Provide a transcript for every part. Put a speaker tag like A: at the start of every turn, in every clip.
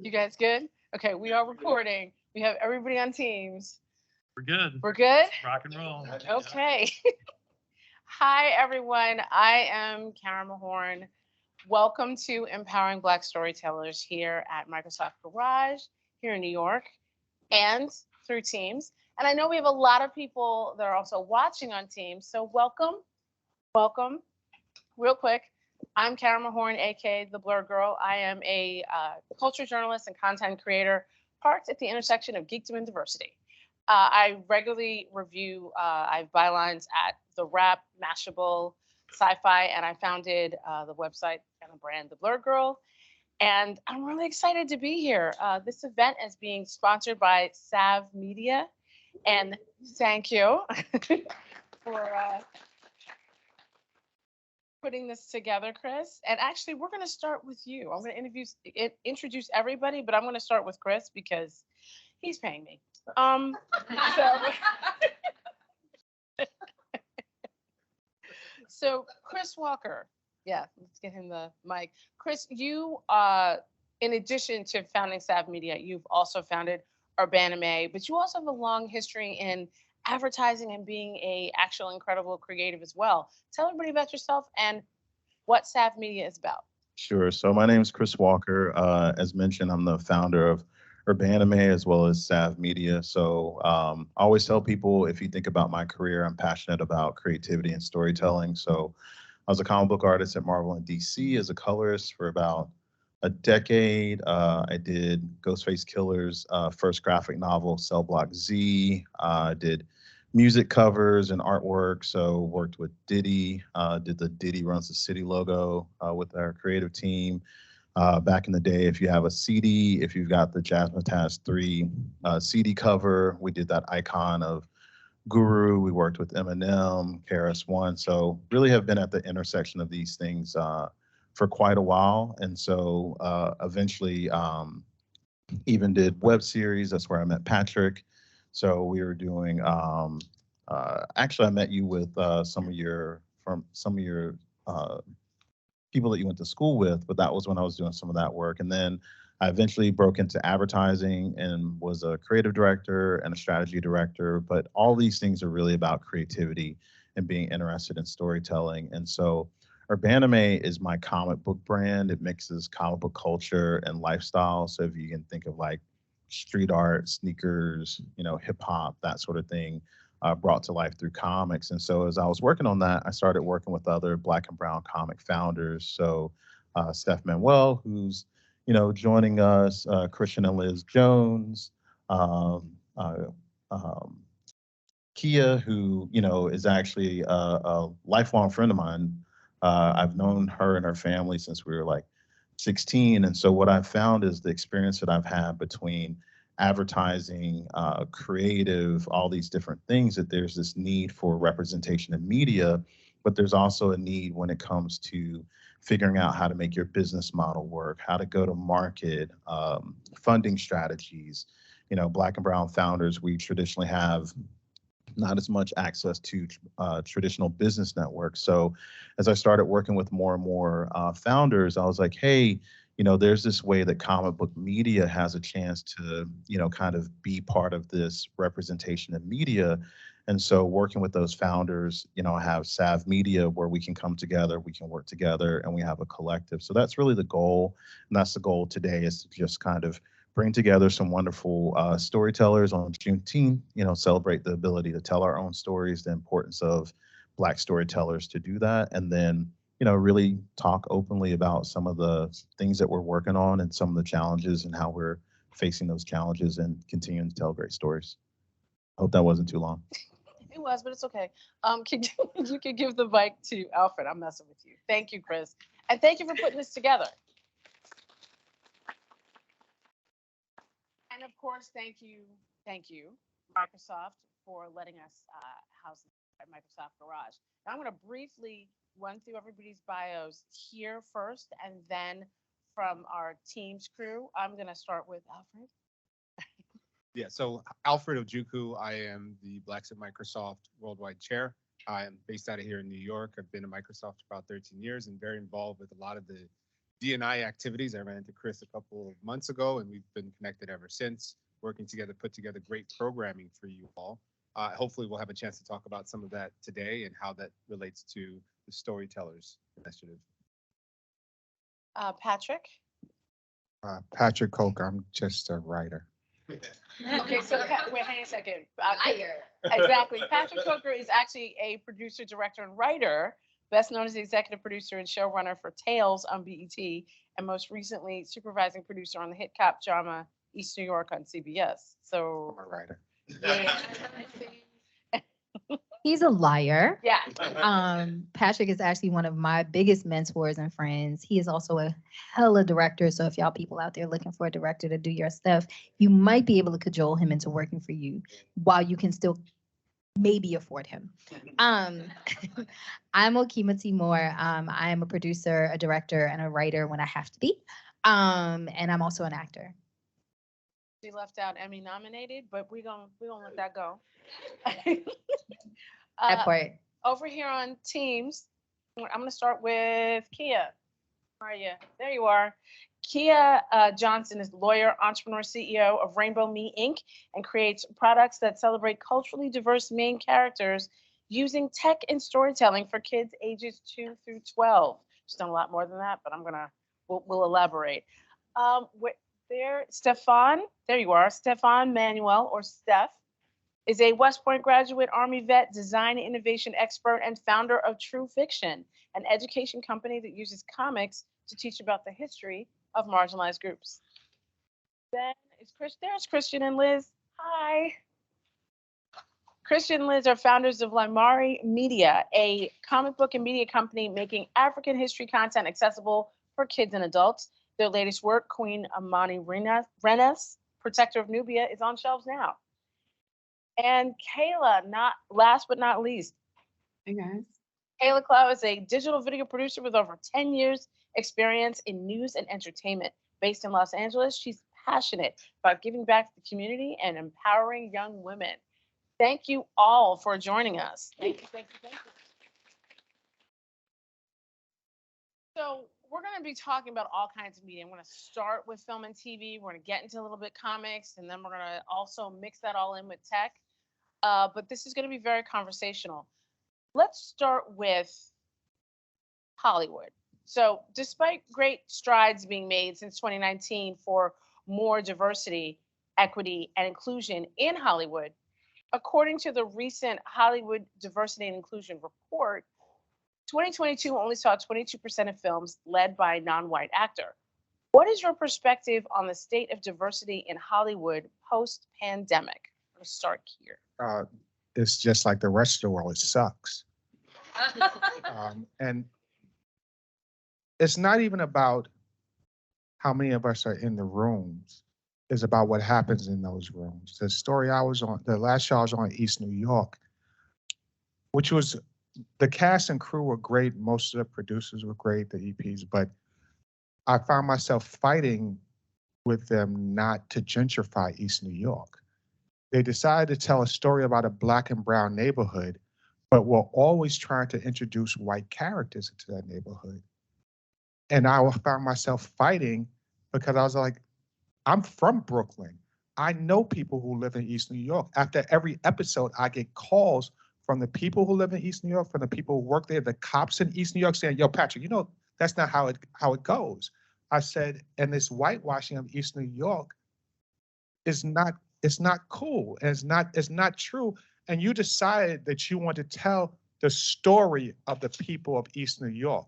A: You guys good? Okay, we are recording. We have everybody on Teams.
B: We're good.
A: We're good?
B: Rock and roll.
A: Okay. Hi, everyone. I am Karama Horne. Welcome to Empowering Black Storytellers here at Microsoft Garage here in New York and through Teams. And I know we have a lot of people that are also watching on Teams. So welcome. Welcome. Real quick, I'm Karama Horne, aka the Blur Girl. I am a culture journalist and content creator, parked at the intersection of geekdom and diversity. I regularly review, I have bylines at The Wrap, Mashable, Sci-Fi, and I founded the website and the brand The Blur Girl. And I'm really excited to be here. This event is being sponsored by Savv Media, and thank you for putting this together, Chris. And actually, we're going to start with you. I'm going to introduce everybody, but I'm going to start with Chris because he's paying me. So Chris Walker, yeah, let's get him the mic. Chris, you, in addition to founding Savv Media, you've also founded Urbanime, but you also have a long history in advertising and being a actual incredible creative as well. Tell everybody about yourself and what Savv Media is about.
C: Sure. So my name is Chris Walker. As mentioned, I'm the founder of Urbanime as well as Savv Media. So I always tell people, if you think about my career, I'm passionate about creativity and storytelling. So I was a comic book artist at Marvel in DC as a colorist for about a decade. I did Ghostface Killer's first graphic novel, Cell Block Z. Did music covers and artwork. So worked with Diddy, did the Diddy Runs the City logo with our creative team. Back in the day, if you have a CD, if you've got the Jazzmatazz 3 CD cover, we did that icon of Guru. We worked with Eminem, KRS-One. So really have been at the intersection of these things for quite a while. And so eventually even did web series. That's where I met Patrick. So we were doing, actually I met you with some of your people that you went to school with, but that was when I was doing some of that work. And then I eventually broke into advertising and was a creative director and a strategy director. But all these things are really about creativity and being interested in storytelling. And so Urbanime is my comic book brand. It mixes comic book culture and lifestyle. So if you can think of like street art, sneakers, hip hop, that sort of thing, brought to life through comics. And so as I was working on that, I started working with other Black and brown comic founders. So Steph Manuel, who's joining us, Christian and Liz Jones, Kia, who is actually a lifelong friend of mine. I've known her and her family since we were like 16. And so what I've found is the experience that I've had between advertising, creative, all these different things, that there's this need for representation in media, but there's also a need when it comes to figuring out how to make your business model work, how to go to market, funding strategies. Black and brown founders, we traditionally have not as much access to traditional business networks. So as I started working with more and more founders, I was like, hey, there's this way that comic book media has a chance to, kind of be part of this representation in media. And so working with those founders, I have Savv Media where we can come together, we can work together, and we have a collective. So that's really the goal. And that's the goal today, is to just kind of bring together some wonderful storytellers on Juneteenth, celebrate the ability to tell our own stories, the importance of Black storytellers to do that, and then, really talk openly about some of the things that we're working on and some of the challenges and how we're facing those challenges and continuing to tell great stories. Hope that wasn't too long.
A: It was, but it's okay. You could give the mic to Alfred. I'm messing with you. Thank you, Chris. And thank you for putting this together. And of course, thank you, Microsoft, for letting us house at Microsoft Garage. Now I'm going to briefly run through everybody's bios here first, and then from our Teams crew, I'm going to start with Alfred.
D: Yeah, so Alfred Ojukwu, I am the Blacks at Microsoft Worldwide Chair. I am based out of here in New York. I've been at Microsoft for about 13 years and very involved with a lot of the D&I activities. I ran into Chris a couple of months ago, and we've been connected ever since, working together, put together great programming for you all. Hopefully we'll have a chance to talk about some of that today and how that relates to the Storytellers initiative.
A: Patrick?
B: Patrick Coker, I'm just a writer.
A: Okay, so wait, hang a second. Exactly. Patrick Coker is actually a producer, director, and writer, best known as the executive producer and showrunner for Tales on BET, and most recently supervising producer on the hit cop drama East New York on CBS. So
B: I'm a writer.
A: yeah.
E: He's a liar.
A: Yeah.
E: Patrick is actually one of my biggest mentors and friends. He is also a hella director. So if y'all people out there looking for a director to do your stuff, you might be able to cajole him into working for you while you can still maybe afford him. I'm Ojukwu Moore. I am a producer, a director, and a writer when I have to be. And I'm also an actor.
A: She left out Emmy nominated, but we gonna let that go.
E: That part.
A: Over here on Teams, I'm gonna start with Kia. Where are you? There you are. Kia Johnson is lawyer, entrepreneur, CEO of Rainbow Me Inc. and creates products that celebrate culturally diverse main characters using tech and storytelling for kids ages 2 through 12. She's done a lot more than that, but we'll elaborate. Stephane, there you are. Stephane Manuel, or Steph, is a West Point graduate, Army vet, design and innovation expert, and founder of TrueFiktion, an education company that uses comics to teach about the history of marginalized groups. Then there's Christian and Liz. Hi. Christian and Liz are founders of Lymari Media, a comic book and media company making African history content accessible for kids and adults. Their latest work, Queen Amani Renes, Protector of Nubia, is on shelves now. And Kayla, last but not least.
F: Hey guys.
A: Kayla Clow is a digital video producer with over 10 years experience in news and entertainment. Based in Los Angeles, she's passionate about giving back to the community and empowering young women. Thank you all for joining us. Thank you. So we're going to be talking about all kinds of media. I'm going to start with film and TV. We're going to get into a little bit comics, and then we're going to also mix that all in with tech. But this is going to be very conversational. Let's start with Hollywood. So despite great strides being made since 2019 for more diversity, equity, and inclusion in Hollywood, according to the recent Hollywood Diversity and Inclusion Report, 2022 only saw 22% of films led by a non-white actor. What is your perspective on the state of diversity in Hollywood post-pandemic? I'm going to start here.
B: It's just like the rest of the world. It sucks. And it's not even about how many of us are in the rooms. It's about what happens in those rooms. The story I was on, the last show I was on, East New York, which was, the cast and crew were great. Most of the producers were great, the EPs, but I found myself fighting with them not to gentrify East New York. They decided to tell a story about a Black and brown neighborhood, but were always trying to introduce white characters into that neighborhood. And I found myself fighting because I was like, I'm from Brooklyn. I know people who live in East New York. After every episode, I get calls from the people who live in East New York, from the people who work there, the cops in East New York saying, yo, Patrick, you know, that's not how it goes. I said, and this whitewashing of East New York is not, it's not cool. And it's not true. And you decided that you want to tell the story of the people of East New York.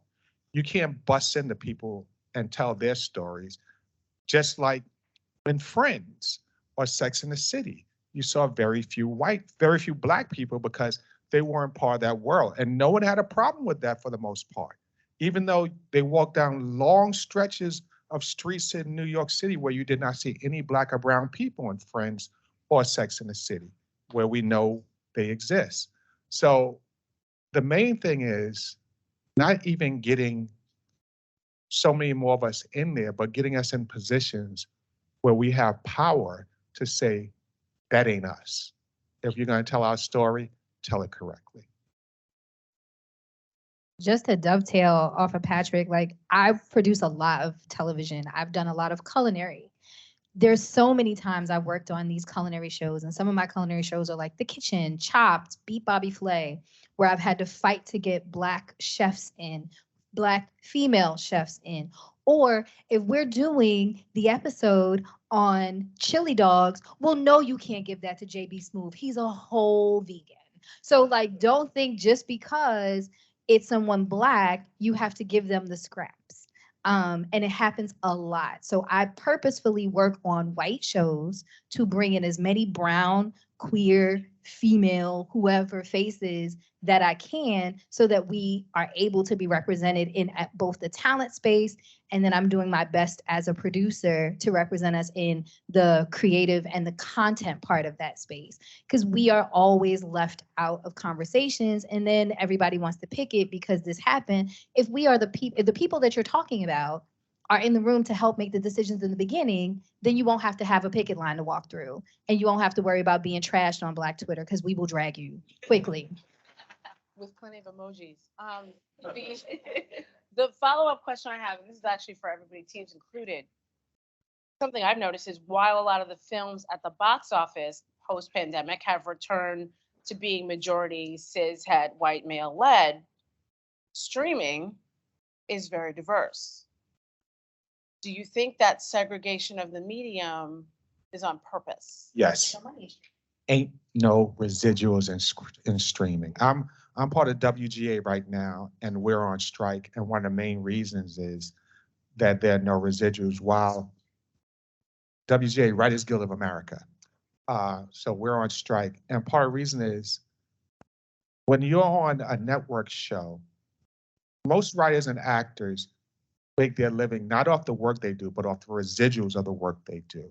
B: You can't bust into people and tell their stories. Just like in Friends or Sex and the City, you saw very few Black people because they weren't part of that world. And no one had a problem with that for the most part. Even though they walked down long stretches of streets in New York City where you did not see any Black or brown people in Friends or Sex and the City, where we know they exist. So the main thing is not even getting so many more of us in there, but getting us in positions where we have power to say, that ain't us. If you're going to tell our story, tell it correctly.
E: Just to dovetail off of Patrick, like I produce a lot of television. I've done a lot of culinary. There's so many times I've worked on these culinary shows, and some of my culinary shows are like The Kitchen, Chopped, Beat Bobby Flay, where I've had to fight to get Black chefs in, Black female chefs in. Or if we're doing the episode on chili dogs, well, no, you can't give that to JB Smoove. He's a whole vegan. So, like, don't think just because it's someone Black, you have to give them the scraps. And it happens a lot. So I purposefully work on white shows to bring in as many brown, queer, female, whoever faces that I can, so that we are able to be represented in both the talent space, and then I'm doing my best as a producer to represent us in the creative and the content part of that space, because we are always left out of conversations, and then everybody wants to pick it because this happened. If we are the people that you're talking about are in the room to help make the decisions in the beginning, then you won't have to have a picket line to walk through, and you won't have to worry about being trashed on Black Twitter, because we will drag you quickly.
A: With plenty of emojis. The follow-up question I have, and this is actually for everybody, teams included. Something I've noticed is while a lot of the films at the box office post-pandemic have returned to being majority cis-het white male led, streaming is very diverse. Do you think that segregation of the medium is on purpose?
B: Yes. Ain't no residuals in streaming. I'm part of WGA right now, and we're on strike. And one of the main reasons is that there are no residuals. While WGA, Writers Guild of America, so we're on strike. And part of the reason is when you're on a network show, most writers and actors make their living not off the work they do, but off the residuals of the work they do.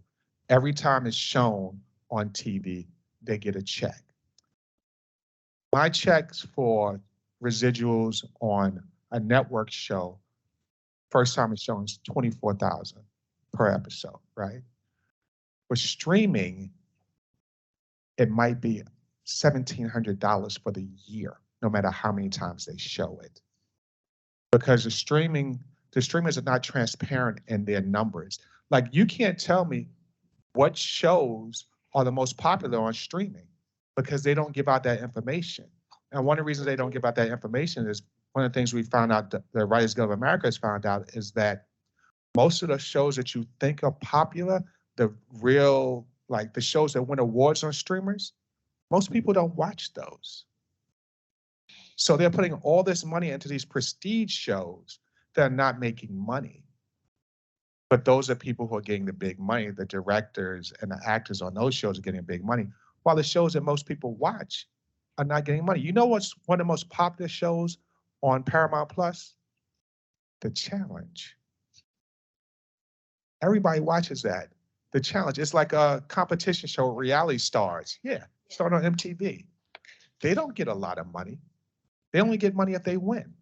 B: Every time it's shown on TV, they get a check. My checks for residuals on a network show, first time it's shown, is $24,000 per episode, right? For streaming, it might be $1,700 for the year, no matter how many times they show it. Because the streamers are not transparent in their numbers. Like, you can't tell me what shows are the most popular on streaming, because they don't give out that information. And one of the reasons they don't give out that information is one of the things we found out, the Writers Guild of America has found out, is that most of the shows that you think are popular, the real, like the shows that win awards on streamers, most people don't watch those. So they're putting all this money into these prestige shows that are not making money. But those are people who are getting the big money. The directors and the actors on those shows are getting big money, while the shows that most people watch are not getting money. You know what's one of the most popular shows on Paramount Plus? The Challenge. Everybody watches that. The Challenge. It's like a competition show, reality stars. Yeah, start on MTV. They don't get a lot of money. They only get money if they win.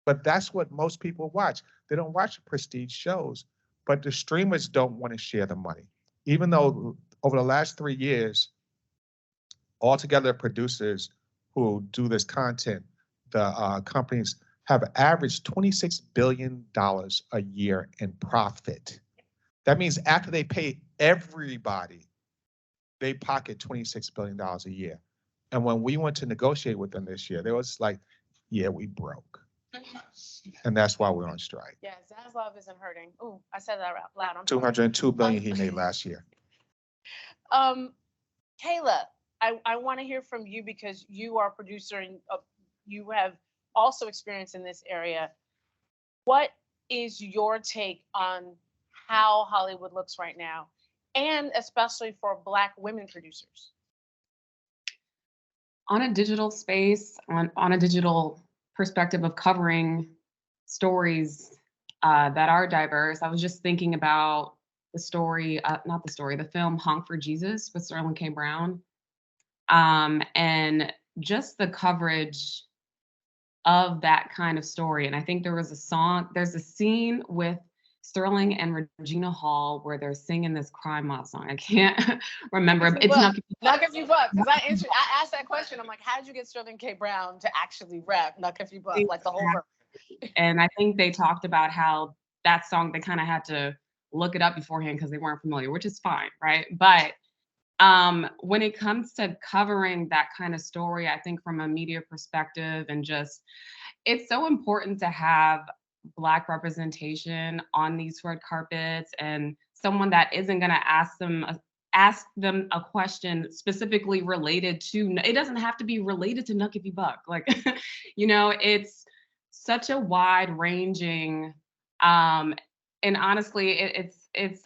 B: But that's what most people watch. They don't watch prestige shows, but the streamers don't want to share the money. Even though over the last 3 years, altogether producers who do this content, the companies have averaged $26 billion a year in profit. That means after they pay everybody, they pocket $26 billion a year. And when we went to negotiate with them this year, they was like, yeah, we broke. And that's why we're on strike.
A: Yeah, Zaslav isn't hurting. Oh, I said that out loud. I'm
B: 202 billion he made last year.
A: Kayla, I want to hear from you, because you are a producer and you have also experience in this area. What is your take on how Hollywood looks right now, and especially for Black women producers?
F: On a digital space, on a digital perspective of covering stories that are diverse, I was just thinking about the film Honk for Jesus with Sterling K. Brown. And just the coverage of that kind of story. And I think there's a scene with Sterling and Regina Hall, where they're singing this crime mob song. I can't remember.
A: Nuck
F: It's
A: If You
F: not.
A: Buck. Nuck If You Buck. Because I asked that question. I'm like, how did you get Sterling K. Brown to actually rap Nuck If You Buck, like the whole verse?
F: And I think they talked about how that song, they kind of had to look it up beforehand because they weren't familiar, which is fine, right? But when it comes to covering that kind of story, I think from a media perspective and just, it's so important to have Black representation on these red carpets, and someone that isn't going to ask them a question specifically related to, it doesn't have to be related to Nuck If You Buck. Like, you know, it's such a wide ranging, and honestly, it's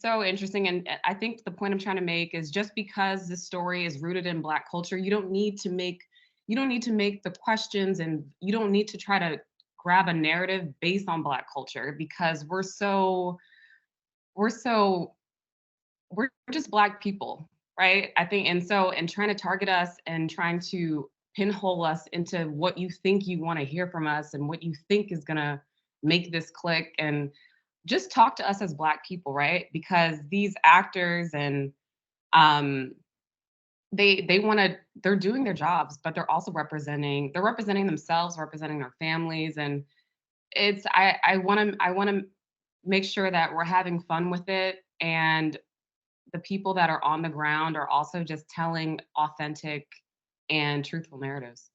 F: so interesting. And I think the point I'm trying to make is, just because this story is rooted in Black culture, you don't need to make the questions, and you don't need to try to grab a narrative based on Black culture, because we're just Black people, right? I think, and trying to target us and trying to pinhole us into what you think you want to hear from us and what you think is gonna make this click, and just talk to us as Black people, right? Because these actors and they're doing their jobs, but they're also representing themselves, representing their families. And I want to make sure that we're having fun with it, and the people that are on the ground are also just telling authentic and truthful narratives.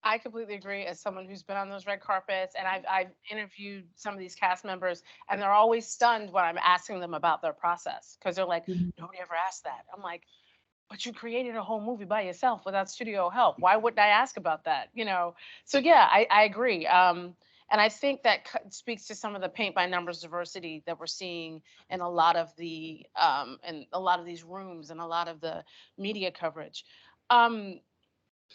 A: I completely agree, as someone who's been on those red carpets, and I've interviewed some of these cast members, and they're always stunned when I'm asking them about their process, because they're like, nobody ever asked that. I'm like, but you created a whole movie by yourself without studio help. Why wouldn't I ask about that? You know? So yeah, I agree. And I think that speaks to some of the paint by numbers diversity that we're seeing in a lot of the in a lot of these rooms and a lot of the media coverage.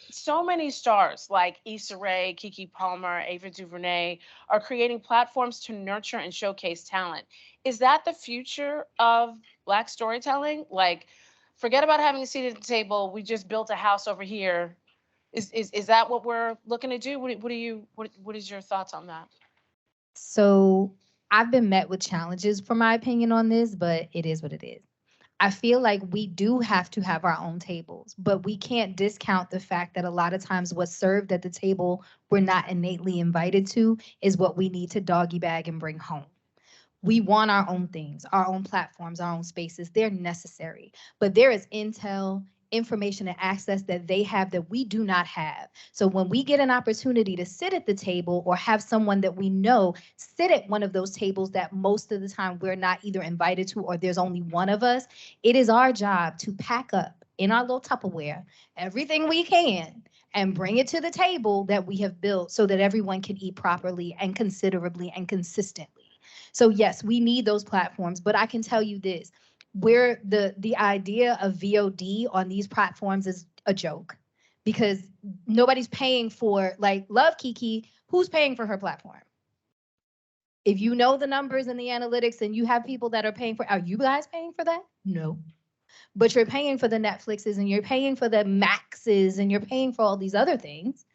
A: So many stars like Issa Rae, Keke Palmer, Ava DuVernay are creating platforms to nurture and showcase talent. Is that the future of Black storytelling? Like, forget about having a seat at the table. We just built a house over here. Is that what we're looking to do? What is your thoughts on that?
E: So I've been met with challenges for my opinion on this, but it is what it is. I feel like we do have to have our own tables, but we can't discount the fact that a lot of times what's served at the table we're not innately invited to is what we need to doggy bag and bring home. We want our own things, our own platforms, our own spaces. They're necessary, but there is intel, information, and access that they have that we do not have. So when we get an opportunity to sit at the table, or have someone that we know sit at one of those tables that most of the time we're not either invited to, or there's only one of us, it is our job to pack up in our little Tupperware everything we can and bring it to the table that we have built, so that everyone can eat properly and considerably and consistently. So yes, we need those platforms, but I can tell you this, where the idea of VOD on these platforms is a joke, because nobody's paying for, like, Love Kiki, who's paying for her platform? If you know the numbers and the analytics, and you have people that are paying for, are you guys paying for that? No. But you're paying for the Netflixes, and you're paying for the Maxes, and you're paying for all these other things.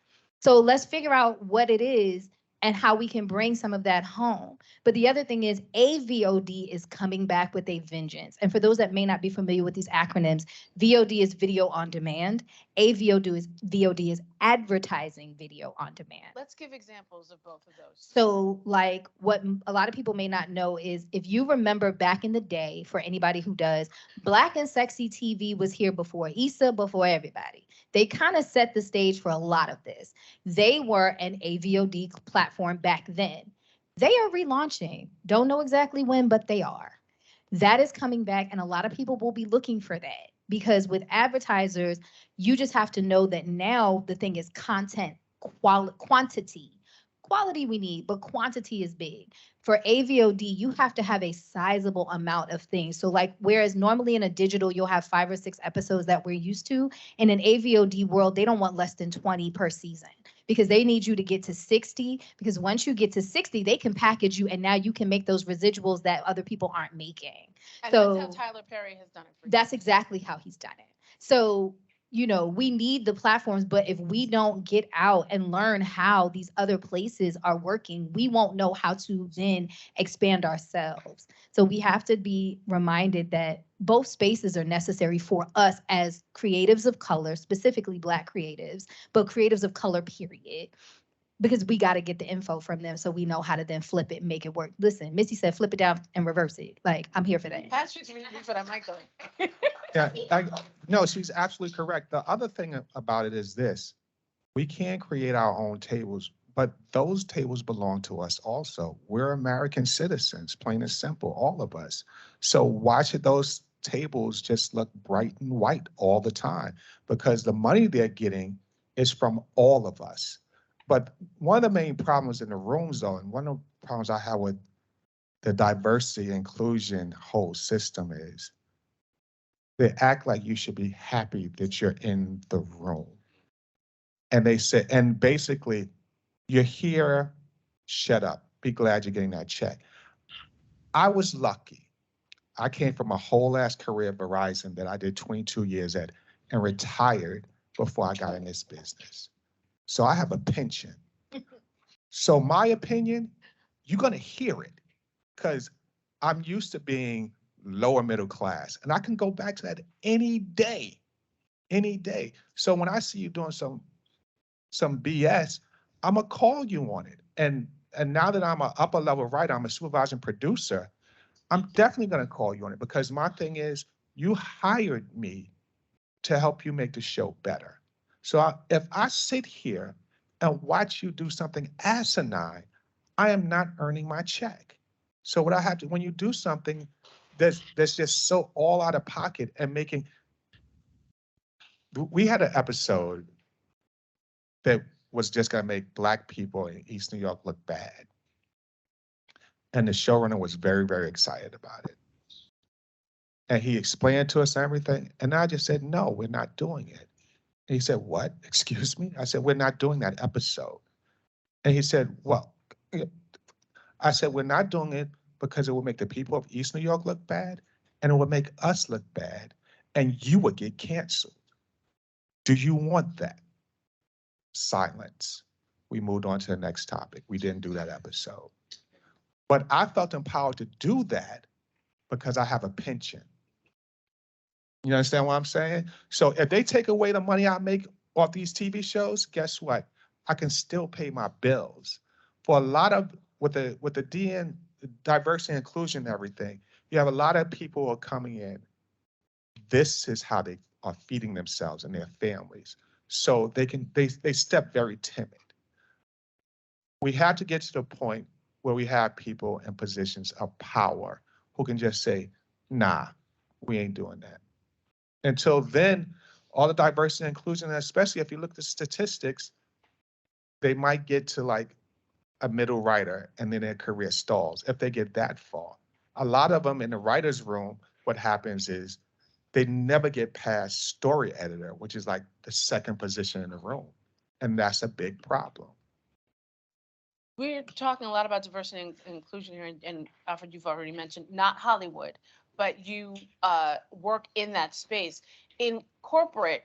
E: So let's figure out what it is and how we can bring some of that home. But the other thing is, AVOD is coming back with a vengeance. And for those that may not be familiar with these acronyms, VOD is video on demand. VOD is advertising video on demand.
A: Let's give examples of both of those.
E: So, like, what a lot of people may not know is, if you remember back in the day, for anybody who does, Black and Sexy TV was here before Issa, before everybody. They kind of set the stage for a lot of this. They were an AVOD platform back then. They are relaunching. Don't know exactly when, but they are. That is coming back, and a lot of people will be looking for that, because with advertisers, you just have to know that now the thing is content, quantity. Quality we need, but quantity is big. For AVOD, you have to have a sizable amount of things. So, like, whereas normally in a digital, you'll have 5 or 6 episodes that we're used to, in an AVOD world, they don't want less than 20 per season, because they need you to get to 60, because once you get to 60, they can package you, and now you can make those residuals that other people aren't making.
A: And
E: so
A: that's how Tyler Perry has done it for you.
E: That's exactly how he's done it. So you know, we need the platforms, but if we don't get out and learn how these other places are working, we won't know how to then expand ourselves. So we have to be reminded that both spaces are necessary for us as creatives of color, specifically Black creatives, but creatives of color, period. Because we got to get the info from them so we know how to then flip it and make it work. Listen, Missy said flip it down and reverse it. Like, I'm here for that.
A: Patrick's reading for that mic though.
B: Yeah, no, she's absolutely correct. The other thing about it is this: we can create our own tables, but those tables belong to us also. We're American citizens, plain and simple, all of us. So why should those tables just look bright and white all the time? Because the money they're getting is from all of us. But one of the main problems in the rooms, though, and one of the problems I have with the diversity inclusion whole system is they act like you should be happy that you're in the room. And they say, and basically, you're here, shut up, be glad you're getting that check. I was lucky. I came from a whole ass career at Verizon that I did 22 years at and retired before I got in this business. So I have a pension. So my opinion, you're gonna hear it because I'm used to being lower middle class and I can go back to that any day, any day. So when I see you doing some BS, I'm gonna call you on it. And now that I'm an upper level writer, I'm a supervising producer, I'm definitely gonna call you on it because my thing is you hired me to help you make the show better. So if I sit here and watch you do something asinine, I am not earning my check. So what I have to, when you do something that's just so all out of pocket and making, we had an episode that was just gonna make Black people in East New York look bad. And the showrunner was very, very excited about it. And he explained to us everything. And I just said, no, we're not doing it. And he said, what? Excuse me? I said, we're not doing that episode. And he said, well, I said, we're not doing it because it will make the people of East New York look bad and it will make us look bad and you would get canceled. Do you want that? Silence. We moved on to the next topic. We didn't do that episode. But I felt empowered to do that because I have a pension. You understand what I'm saying? So if they take away the money I make off these TV shows, guess what? I can still pay my bills. For a lot of, with the DN, diversity and inclusion and everything, you have a lot of people who are coming in. This is how they are feeding themselves and their families. So they step very timid. We have to get to the point where we have people in positions of power who can just say, nah, we ain't doing that. Until then, all the diversity and inclusion, and especially if you look at the statistics, they might get to like a middle writer and then their career stalls if they get that far. A lot of them in the writer's room, what happens is they never get past story editor, which is like the second position in the room. And that's a big problem.
A: We're talking a lot about diversity and inclusion here, and Alfred, you've already mentioned not Hollywood, but you work in that space. In corporate,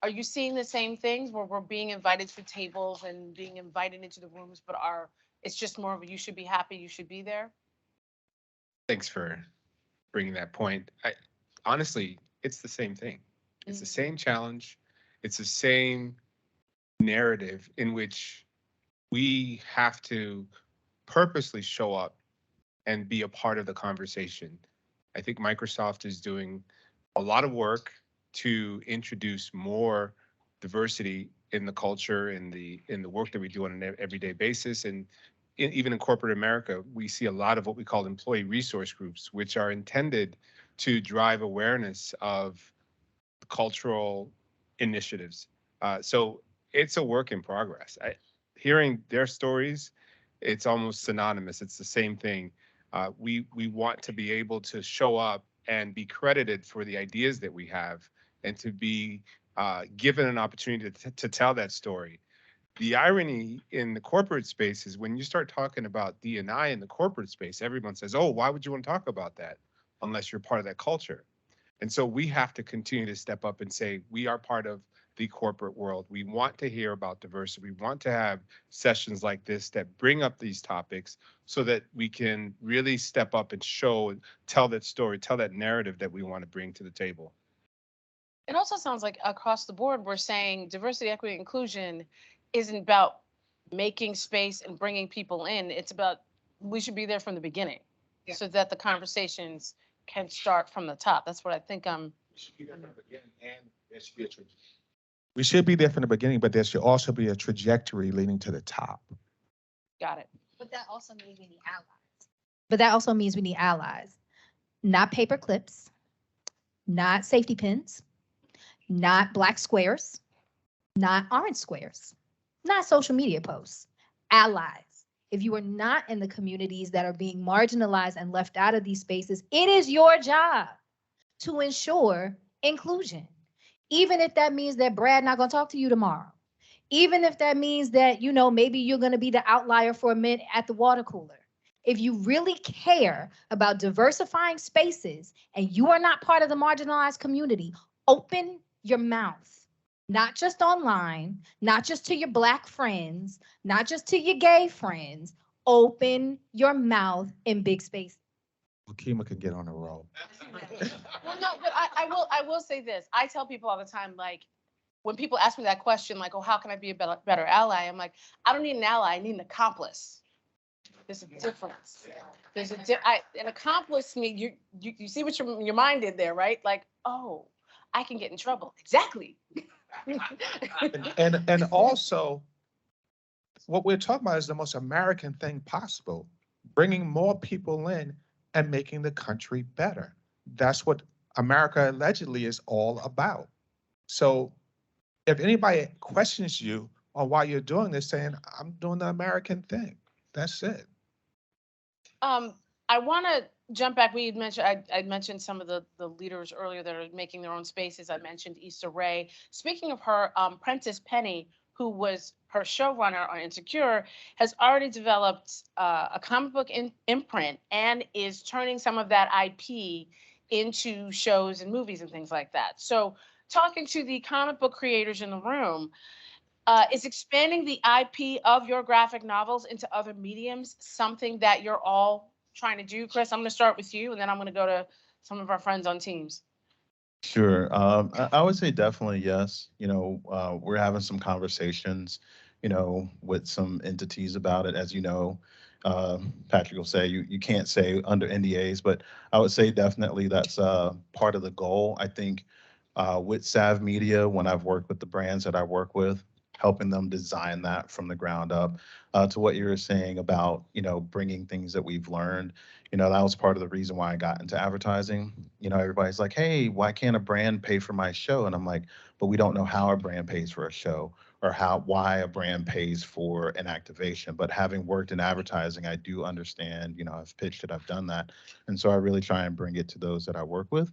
A: are you seeing the same things where we're being invited to tables and being invited into the rooms, but it's just more of a you should be happy, you should be there?
D: Thanks for bringing that point. Honestly, it's the same thing. It's the same challenge. It's the same narrative in which we have to purposely show up and be a part of the conversation. I think Microsoft is doing a lot of work to introduce more diversity in the culture, in the work that we do on an everyday basis. And even in corporate America, we see a lot of what we call employee resource groups, which are intended to drive awareness of cultural initiatives. So it's a work in progress. Hearing their stories, it's almost synonymous. It's the same thing. We want to be able to show up and be credited for the ideas that we have and to be given an opportunity to tell that story. The irony in the corporate space is when you start talking about D&I in the corporate space, everyone says, oh, why would you want to talk about that unless you're part of that culture? And so we have to continue to step up and say, we are part of the corporate world. We want to hear about diversity. We want to have sessions like this that bring up these topics so that we can really step up and show and tell that story, tell that narrative that we want to bring to the table.
A: It also sounds like across the board, we're saying diversity, equity, inclusion isn't about making space and bringing people in. It's about we should be there from the beginning so that the conversations can start from the top. That's what I think I'm.
B: We should be there from the beginning, but there should also be a trajectory leading to the top.
A: Got it.
E: But that also means we need allies. But that also means we need allies. Not paper clips, not safety pins, not black squares, not orange squares, not social media posts. Allies. If you are not in the communities that are being marginalized and left out of these spaces, it is your job to ensure inclusion. Even if that means that Brad not gonna talk to you tomorrow. Even if that means that, you know, maybe you're gonna be the outlier for a minute at the water cooler. If you really care about diversifying spaces and you are not part of the marginalized community, open your mouth. Not just online, not just to your Black friends, not just to your gay friends. Open your mouth in big space.
B: Kima can get on a roll.
A: Well, no, but I will say this. I tell people all the time, like, when people ask me that question, like, oh, how can I be a better ally? I'm like, I don't need an ally, I need an accomplice. There's a difference. There's an accomplice me, you see what your mind did there, right? Like, oh, I can get in trouble. Exactly.
B: And also, what we're talking about is the most American thing possible, bringing more people in and making the country better. That's what America allegedly is all about. So if anybody questions you on why you're doing this, saying, I'm doing the American thing, that's it.
A: I want to jump back. We mentioned I mentioned some of the leaders earlier that are making their own spaces. I mentioned Issa Rae. Speaking of her, Prentice Penny, who was her showrunner on Insecure, has already developed a comic book imprint and is turning some of that IP into shows and movies and things like that. So, talking to the comic book creators in the room, is expanding the IP of your graphic novels into other mediums something that you're all trying to do? Chris, I'm going to start with you, and then I'm going to go to some of our friends on Teams.
C: Sure. I would say definitely yes. You know, we're having some conversations, you know, with some entities about it. As you know, Patrick will say you can't say under NDAs, but I would say definitely that's part of the goal. I think with Savv Media, when I've worked with the brands that I work with, helping them design that from the ground up, to what you were saying about, you know, bringing things that we've learned. You know, that was part of the reason why I got into advertising. You know, everybody's like, hey, why can't a brand pay for my show? And I'm like, but we don't know how a brand pays for a show or why a brand pays for an activation. But having worked in advertising, I do understand, you know, I've pitched it, I've done that. And so I really try and bring it to those that I work with.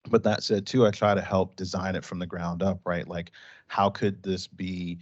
C: But that said, too, I try to help design it from the ground up, right? Like, how could this be,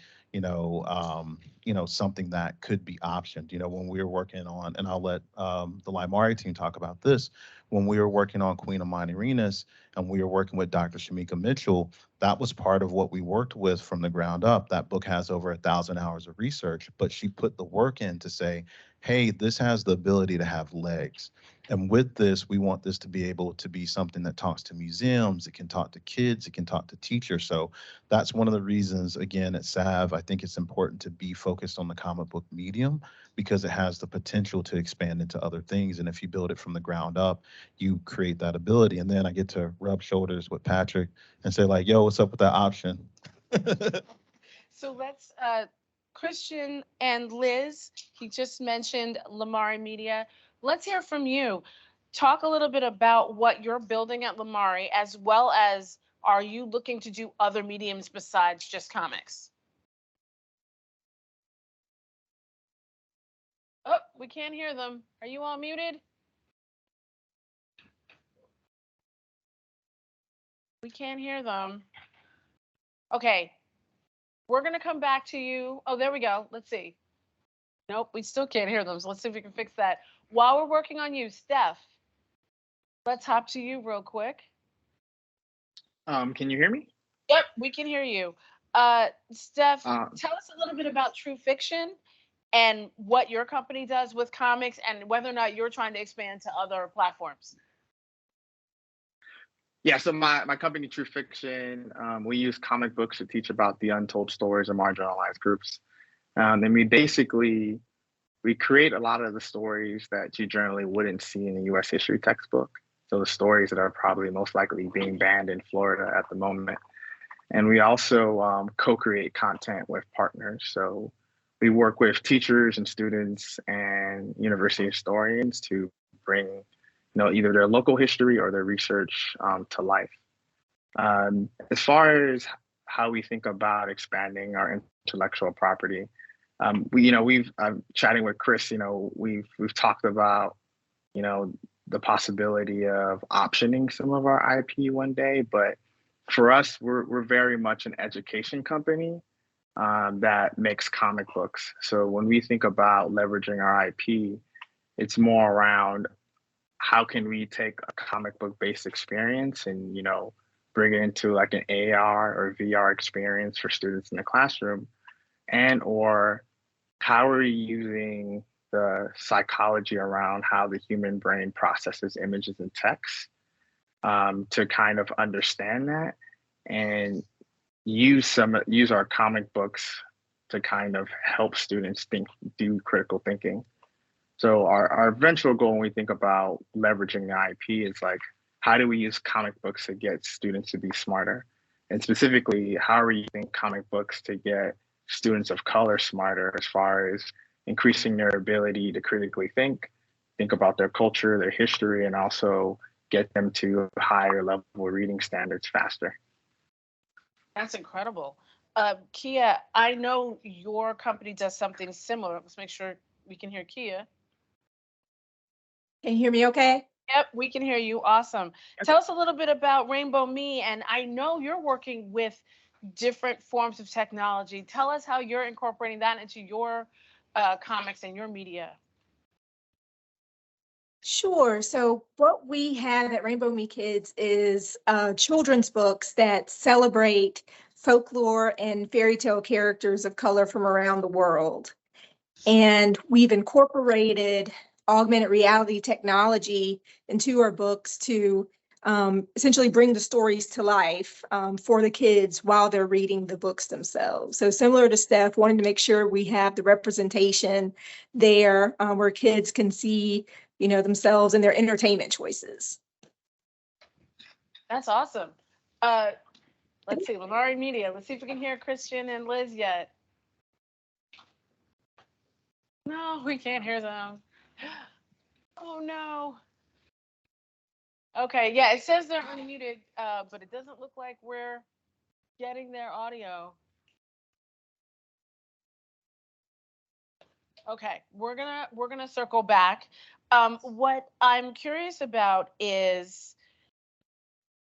C: something that could be optioned? You know, when we were working on, and I'll let the Lymari team talk about this, when we were working on Queen Amani Renas and we were working with Dr. Shamika Mitchell, that was part of what we worked with from the ground up. That book has over 1,000 hours of research, but she put the work in to say, hey, this has the ability to have legs. And with this, we want this to be able to be something that talks to museums, it can talk to kids, it can talk to teachers. So that's one of the reasons, again, at Savv, I think it's important to be focused on the comic book medium because it has the potential to expand into other things. And if you build it from the ground up, you create that ability. And then I get to rub shoulders with Patrick and say like, yo, what's up with that option?
A: So let's, Christian and Liz, he just mentioned Lymari Media. Let's hear from you. Talk a little bit about what you're building at Lymari, as well as are you looking to do other mediums besides just comics? Oh, we can't hear them. Are you all muted? We can't hear them. Okay, we're gonna come back to you. Oh, there we go. Let's see. Nope, we still can't hear them. So let's see if we can fix that. While we're working on you, Steph, let's hop to you real quick.
G: Can you hear me?
A: Yep, we can hear you. Steph,
G: Uh,
A: tell us a little bit about TrueFiktion and what your company does with comics and whether or not you're trying to expand to other platforms.
G: yeah, so my company, TrueFiktion, we use comic books to teach about the untold stories of marginalized groups. And we create a lot of the stories that you generally wouldn't see in a US history textbook. So the stories that are probably most likely being banned in Florida at the moment. And we also co-create content with partners. So we work with teachers and students and university historians to bring, either their local history or their research to life. As far as how we think about expanding our intellectual property, I'm chatting with Chris. We've talked about, the possibility of optioning some of our IP one day, but for us, we're very much an education company that makes comic books. So when we think about leveraging our IP, it's more around how can we take a comic book based experience and bring it into like an AR or VR experience for students in the classroom, and or how are you using the psychology around how the human brain processes images and text to kind of understand that and use our comic books to kind of help students do critical thinking. So our eventual goal when we think about leveraging the IP is like, how do we use comic books to get students to be smarter? And specifically, how are we using comic books to get students of color smarter as far as increasing their ability to critically think about their culture, their history, and also get them to higher level reading standards faster.
A: That's incredible. Kia, I know your company does something similar. Let's make sure we can hear Kia.
H: Can you hear me okay?
A: Yep, we can hear you. Awesome. Tell us a little bit about Rainbow Me. And I know you're working with different forms of technology. Tell us how you're incorporating that into your comics and your media.
H: Sure. So what we have at Rainbow Me Kids is children's books that celebrate folklore and fairy tale characters of color from around the world. And we've incorporated augmented reality technology into our books to essentially bring the stories to life for the kids while they're reading the books themselves. So similar to Steph, wanting to make sure we have the representation there where kids can see, themselves and their entertainment choices.
A: That's awesome. Let's see, Lymari Media. Let's see if we can hear Christian and Liz yet. No, we can't hear them. Oh no. Okay, yeah, it says they're unmuted, but it doesn't look like we're getting their audio. Okay, we're gonna circle back. What I'm curious about is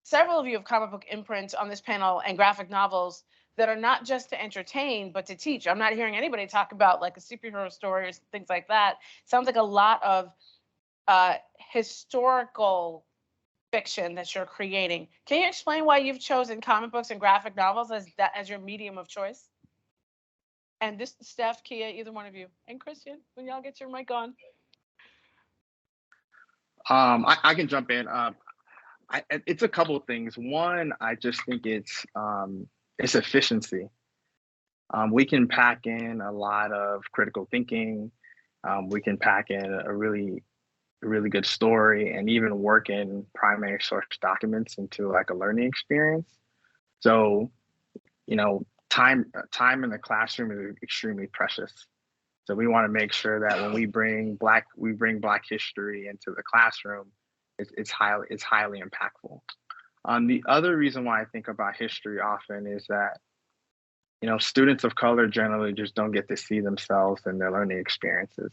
A: several of you have comic book imprints on this panel and graphic novels that are not just to entertain, but to teach. I'm not hearing anybody talk about like a superhero story or things like that. Sounds like a lot of historical fiction that you're creating. Can you explain why you've chosen comic books and graphic novels as your medium of choice? And this, Steph, Kia, either one of you, and Christian, when y'all get your mic on.
G: I can jump in. It's a couple of things. One, I just think it's efficiency. We can pack in a lot of critical thinking. We can pack in a really good story and even work in primary source documents into like a learning experience. So, time in the classroom is extremely precious. So we want to make sure that when we bring Black history into the classroom, it's highly impactful. The other reason why I think about history often is that, students of color generally just don't get to see themselves in their learning experiences.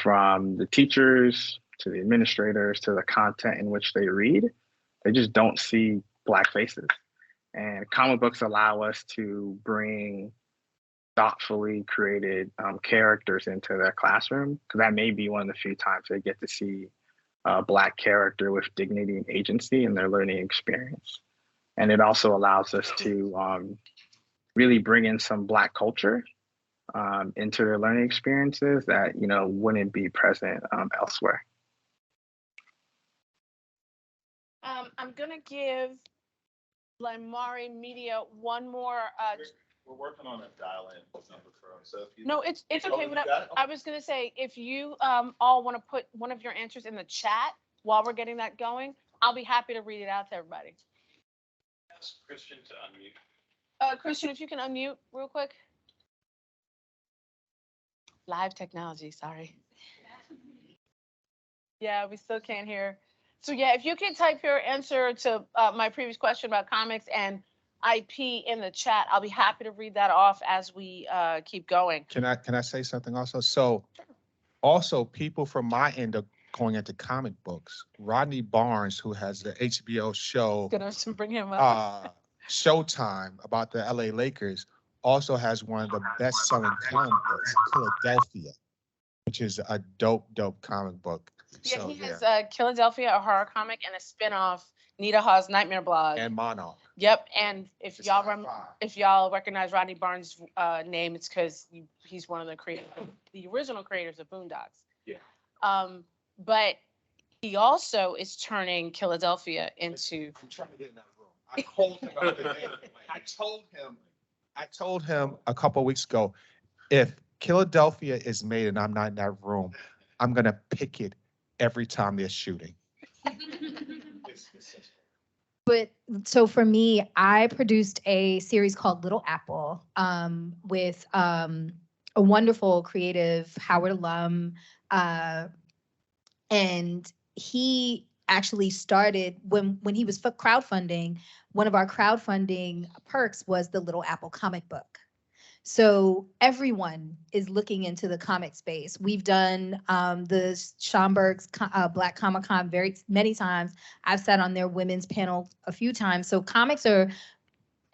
G: From the teachers to the administrators to the content in which they read, they just don't see Black faces. And comic books allow us to bring thoughtfully created characters into their classroom, because that may be one of the few times they get to see a Black character with dignity and agency in their learning experience. And it also allows us to really bring in some Black culture into their learning experiences that, wouldn't be present elsewhere.
A: I'm gonna give Lymari Media one more.
C: We're working on a dial-in number for them. So if you,
A: No, it's
C: Oh,
A: okay.
C: you
A: But
C: got it?
A: I was gonna say, if you all want to put one of your answers in the chat while we're getting that going, I'll be happy to read it out to everybody.
C: Ask Christian to unmute.
A: Christian, if you can unmute real quick. Live technology, sorry. Yeah, we still can't hear. So yeah, if you can type your answer to my previous question about comics and IP in the chat, I'll be happy to read that off as we keep going.
B: Can I say something also? So also people from my end of going into comic books, Rodney Barnes, who has the HBO show
A: Gonna bring him up.
B: Showtime about the LA Lakers, also has one of the best-selling comic books, Philadelphia, which is a dope comic book.
A: Yeah,
B: So,
A: he has Philadelphia, a horror comic, and a spin-off, Nita Hawes' Nightmare Blog.
B: and Monarch.
A: Yep, and if
B: It's
A: y'all
B: high five.
A: if y'all recognize Rodney Barnes' name, it's because he's one of the creators, the original creators of Boondocks.
B: Yeah.
A: But he also is turning Philadelphia into.
B: I'm trying to get in that room. I told him the other day. I told him a couple of weeks ago, if Philadelphia is made and I'm not in that room, I'm gonna pick it every time they're shooting.
E: But so for me, I produced a series called Little Apple with a wonderful creative Howard alum. And he actually started when he was crowdfunding, one of our crowdfunding perks was the Little Apple comic book. So everyone is looking into the comic space. We've done the Schomburg's Black Comic Con very many times. I've sat on their women's panel a few times. So comics are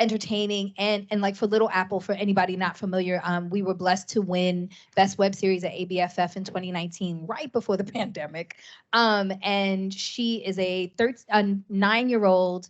E: entertaining and like for Little Apple, for anybody not familiar, we were blessed to win Best Web Series at ABFF in 2019, right before the pandemic. And she is a 9-year-old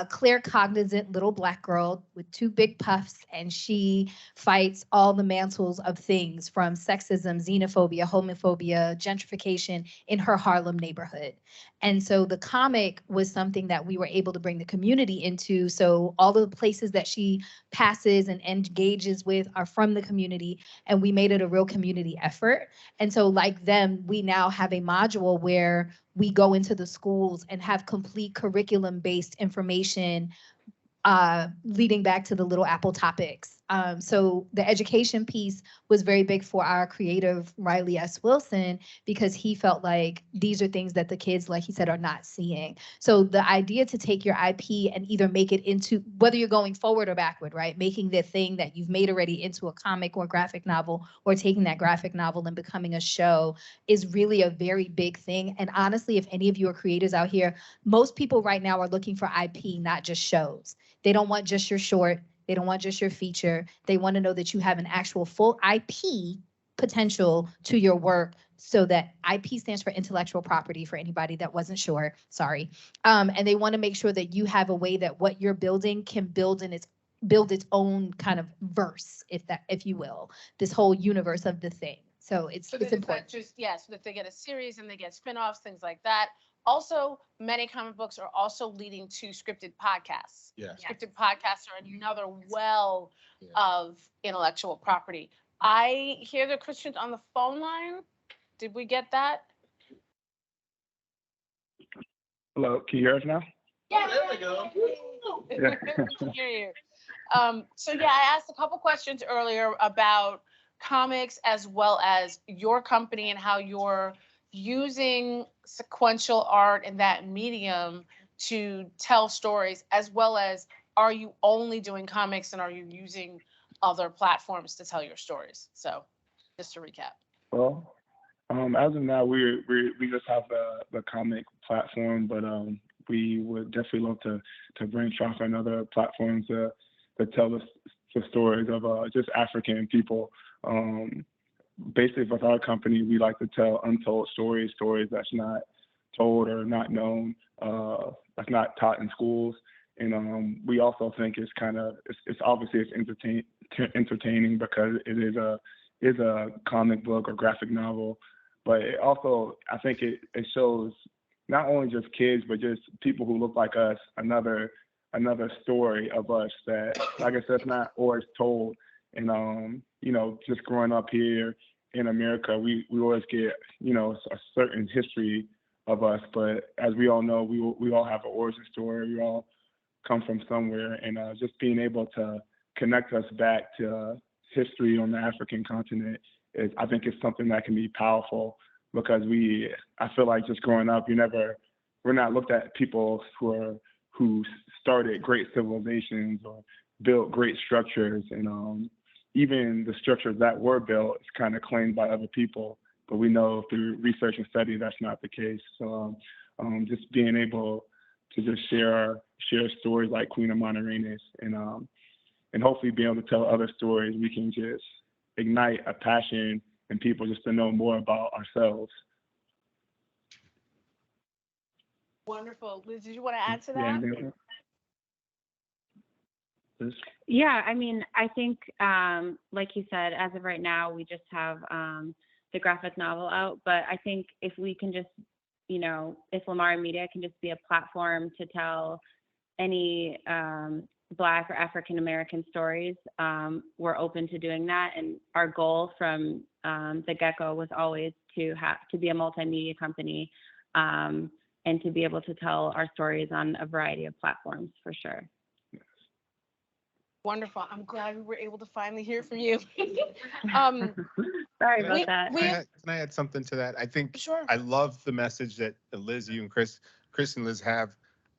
E: clear cognizant little Black girl with 2 big puffs, and she fights all the mantles of things from sexism, xenophobia, homophobia, gentrification in her Harlem neighborhood. And so the comic was something that we were able to bring the community into. So all the places that she passes and engages with are from the community, and we made it a real community effort. And so like them, we now have a module where we go into the schools and have complete curriculum-based information leading back to the Little Apple topics. So the education piece was very big for our creative Riley S. Wilson, because he felt like these are things that the kids, like he said, are not seeing. So the idea to take your IP and either make it into, whether you're going forward or backward, right? Making the thing that you've made already into a comic or graphic novel, or taking that graphic novel and becoming a show is really a very big thing. And honestly, if any of you are creators out here, most people right now are looking for IP, not just shows. They don't want just your short. They don't want just your feature. They want to know that you have an actual full IP potential to your work, so that IP stands for intellectual property, for anybody that wasn't sure, sorry. And they want to make sure that you have a way that what you're building can build its own kind of verse, if you will, this whole universe of the thing. So it's important.
A: So that they get a series and they get spinoffs, things like that. Also, many comic books are also leading to scripted podcasts.
B: Yeah.
A: Scripted podcasts are another well of intellectual property. I hear the Christians on the phone line. Did we get that?
I: Hello, can you hear us now?
A: Yeah,
C: there we go.
A: We can hear you. So yeah, I asked a couple questions earlier about comics as well as your company and how you're using sequential art in that medium to tell stories, as well as are you only doing comics and are you using other platforms to tell your stories? So just to recap.
I: Well, as of now, we just have the comic platform, but we would definitely love to branch off on other platforms to tell the stories of just African people. Basically, with our company, we like to tell untold stories that's not told or not known, that's not taught in schools. And we also think it's obviously it's entertaining because it is a comic book or graphic novel, but it also, I think it shows not only just kids, but just people who look like us, another story of us that, like I said, it's not always told. And just growing up here in America, we always get, a certain history of us, but as we all know, we all have an origin story. We all come from somewhere, and just being able to connect us back to history on the African continent I think it's something that can be powerful, because I feel like just growing up, we're not looked at people who started great civilizations or built great structures, and even the structures that were built is kind of claimed by other people, but we know through research and study that's not the case. So just being able to just share stories like Queen of Monterenes, and hopefully being able to tell other stories, we can just ignite a passion in people just to know more about ourselves.
A: Wonderful. Liz, did you want to add to that?
J: Yeah, I mean, I think, like you said, as of right now, we just have the graphic novel out. But I think if we can just, if Lymari Media can just be a platform to tell any Black or African American stories, we're open to doing that. And our goal from the get-go was always to be a multimedia company, and to be able to tell our stories on a variety of platforms, for sure.
A: Wonderful. I'm glad we were able to finally hear from you.
J: Sorry about that.
D: Can I add something to that? I think
A: Sure.
D: I love the message that Liz, you and Chris and Liz have.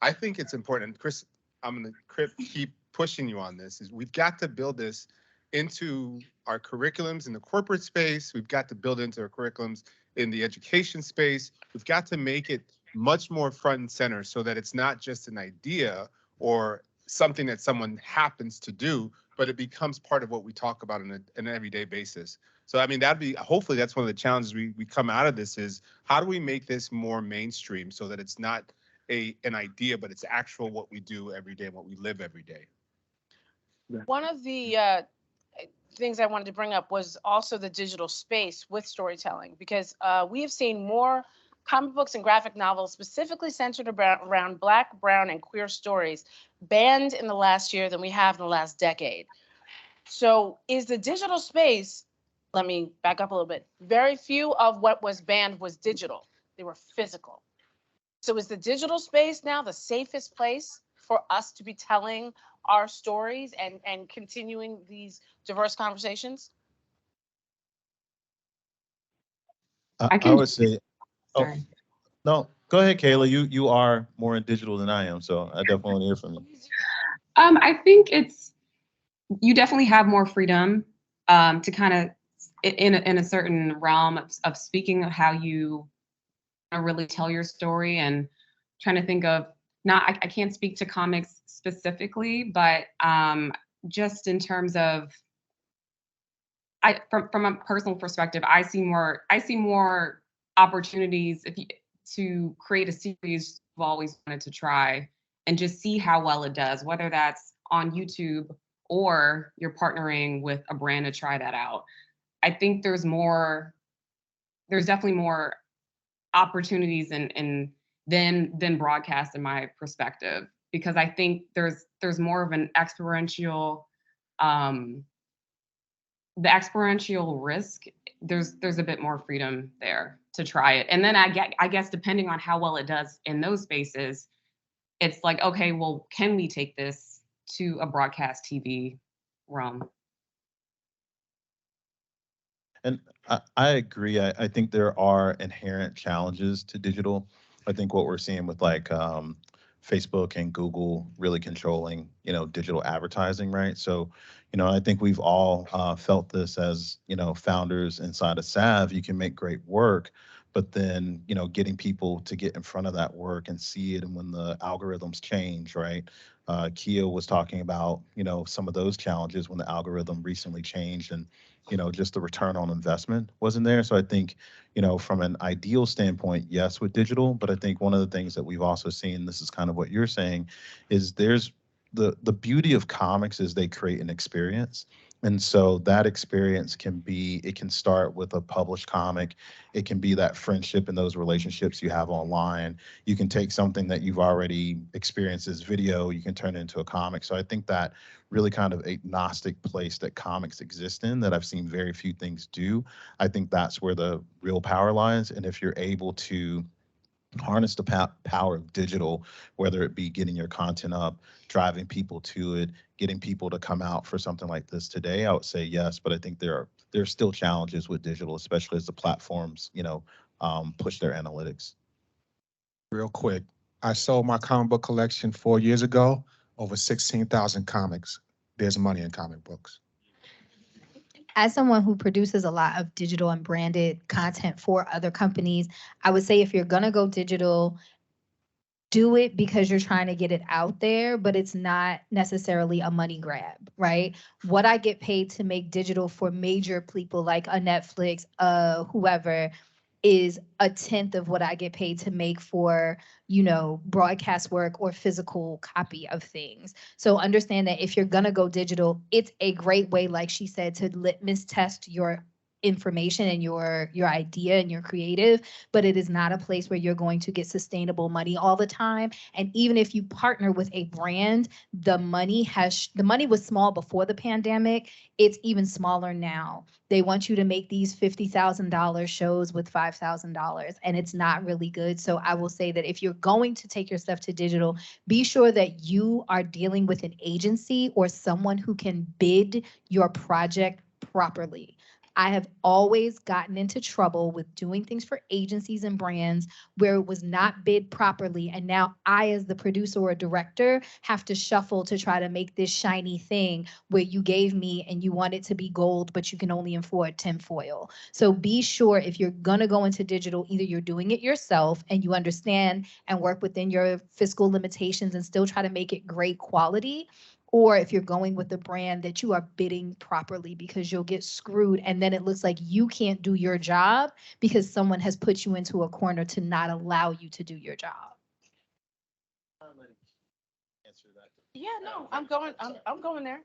D: I think it's important. Chris, I'm going to keep pushing you on this. Is we've got to build this into our curriculums in the corporate space. We've got to build it into our curriculums in the education space. We've got to make it much more front and center, so that it's not just an idea or something that someone happens to do, but it becomes part of what we talk about on an everyday basis. So, I mean, hopefully that's one of the challenges we come out of this is, how do we make this more mainstream so that it's not an idea, but it's actual what we do every day and what we live every day.
A: One of the things I wanted to bring up was also the digital space with storytelling, because we have seen more comic books and graphic novels specifically centered around Black, brown, and queer stories banned in the last year than we have in the last decade. So is the digital space, let me back up a little bit, very few of what was banned was digital. They were physical. So is the digital space now the safest place for us to be telling our stories and continuing these diverse conversations?
C: I would say,
F: Sorry.
C: no, go ahead, Kayla. You are more in digital than I am, so I definitely want to hear from you.
F: I think you definitely have more freedom to kind of, in a certain realm of speaking of how you really tell your story, and trying to think of, I can't speak to comics specifically, but just in terms of, from a personal perspective, I see more opportunities to create a series I've always wanted to try, and just see how well it does, whether that's on YouTube or you're partnering with a brand to try that out. I think there's definitely more opportunities than broadcast, in my perspective, because I think there's more of an experiential, the experiential risk, there's a bit more freedom there to try it. And then I guess depending on how well it does in those spaces, it's like, okay, well, can we take this to a broadcast TV realm?
C: And I agree. I think there are inherent challenges to digital. I think what we're seeing with like Facebook and Google really controlling, digital advertising, right? So, I think we've all felt this as, founders inside of Savv. You can make great work, but then, you know, getting people to get in front of that work and see it, and when the algorithms change, right? Kia was talking about, you know, some of those challenges when the algorithm recently changed, and, you know, just the return on investment wasn't there. So I think, you know, from an ideal standpoint, yes, with digital, but I think one of the things that we've also seen, this is kind of what you're saying, is there's the beauty of comics is they create an experience. And so that experience can be, it can start with a published comic. It can be that friendship and those relationships you have online. You can take something that you've already experienced as video, you can turn it into a comic. So I think that really kind of agnostic place that comics exist in, that I've seen very few things do, I think that's where the real power lies. And if you're able to harness the power of digital, whether it be getting your content up, driving people to it, getting people to come out for something like this today, I would say yes. But I think there are still challenges with digital, especially as the platforms, you know, push their analytics.
B: Real quick, I sold my comic book collection 4 years ago, over 16,000 comics. There's money in comic books.
E: As someone who produces a lot of digital and branded content for other companies, I would say if you're gonna go digital, do it because you're trying to get it out there, but it's not necessarily a money grab, right? What I get paid to make digital for major people like a Netflix, whoever, is a tenth of what I get paid to make for, you know, broadcast work or physical copy of things. So understand that if you're gonna go digital, it's a great way, like she said, to litmus test your information and your idea and your creative, but it is not a place where you're going to get sustainable money all the time. And even if you partner with a brand, the money was small before the pandemic. It's even smaller now. They want you to make these $50,000 shows with $5,000, and it's not really good. So I will say that if you're going to take your stuff to digital, be sure that you are dealing with an agency or someone who can bid your project properly. I have always gotten into trouble with doing things for agencies and brands where it was not bid properly. And now I, as the producer or director, have to shuffle to try to make this shiny thing where you gave me and you want it to be gold, but you can only afford tinfoil. So be sure if you're gonna go into digital, either you're doing it yourself and you understand and work within your fiscal limitations and still try to make it great quality, or if you're going with a brand that you are bidding properly, because you'll get screwed and then it looks like you can't do your job because someone has put you into a corner to not allow you to do your job.
A: Yeah, no, I'm going there.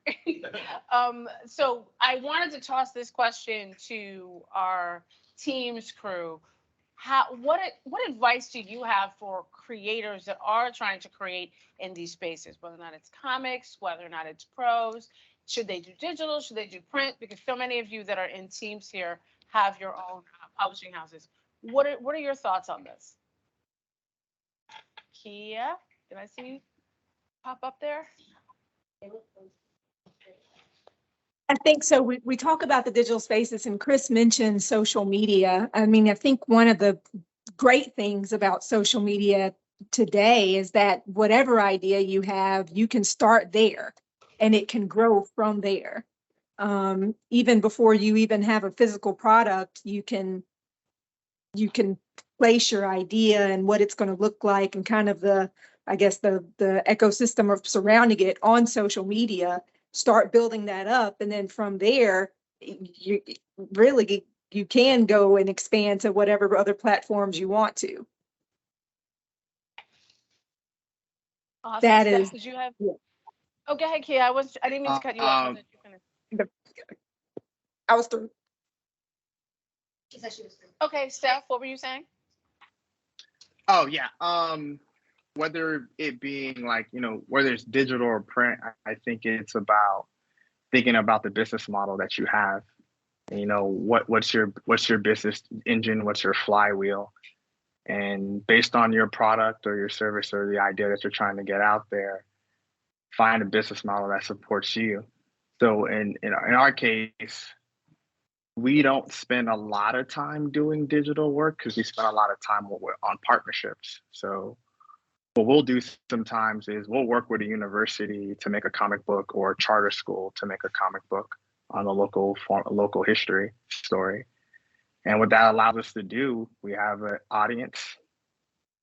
A: So I wanted to toss this question to our team's crew. What advice do you have for creators that are trying to create in these spaces, whether or not it's comics, whether or not it's prose? Should they do digital? Should they do print? Because so many of you that are in teams here have your own publishing houses. What are your thoughts on this? Kia, did I see you pop up there?
H: I think so. We talk about the digital spaces, and Chris mentioned social media. I mean, I think one of the great things about social media today is that whatever idea you have, you can start there and it can grow from there. Even before you even have a physical product, you can place your idea and what it's going to look like and kind of the ecosystem of surrounding it on social media. Start building that up, and then from there, you can go and expand to whatever other platforms you want to.
A: Awesome.
H: That
A: Steph,
H: is.
A: did you have?
H: Yeah.
A: Oh, go ahead, Kia. I didn't mean to cut you off.
H: I was through.
E: She said she was through.
A: Okay, Steph, what were you saying?
G: Oh yeah. Whether it being like, whether it's digital or print, I think it's about thinking about the business model that you have. What's your business engine? What's your flywheel? And based on your product or your service or the idea that you're trying to get out there, find a business model that supports you. So in our case, we don't spend a lot of time doing digital work because we spend a lot of time on partnerships. So what we'll do sometimes is we'll work with a university to make a comic book, or a charter school to make a comic book on a local history story. And what that allows us to do, we have an audience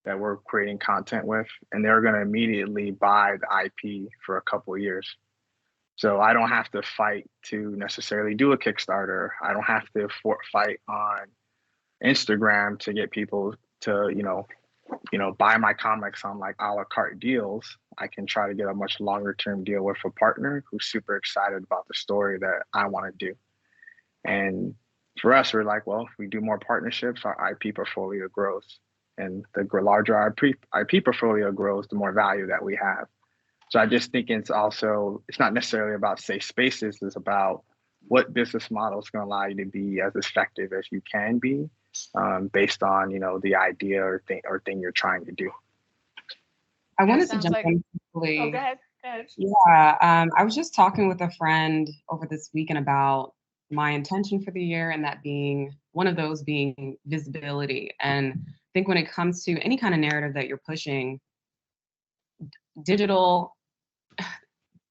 G: that we're creating content with, and they're going to immediately buy the IP for a couple of years. So I don't have to fight to necessarily do a Kickstarter. I don't have to fight on Instagram to get people to, buy my comics on like a la carte deals. I can try to get a much longer term deal with a partner who's super excited about the story that I want to do. And for us, we're like, well, if we do more partnerships, our IP portfolio grows. And the larger our IP portfolio grows, the more value that we have. So I just think it's not necessarily about safe spaces, it's about what business model is going to allow you to be as effective as you can be, based on, the idea or thing you're trying to do.
F: I wanted to
A: sounds
F: jump
A: like-
F: in
A: Oh,
F: quickly.
A: go ahead. Go ahead.
F: Yeah, I was just talking with a friend over this weekend about my intention for the year, and that being one of those being visibility. And I think when it comes to any kind of narrative that you're pushing, digital,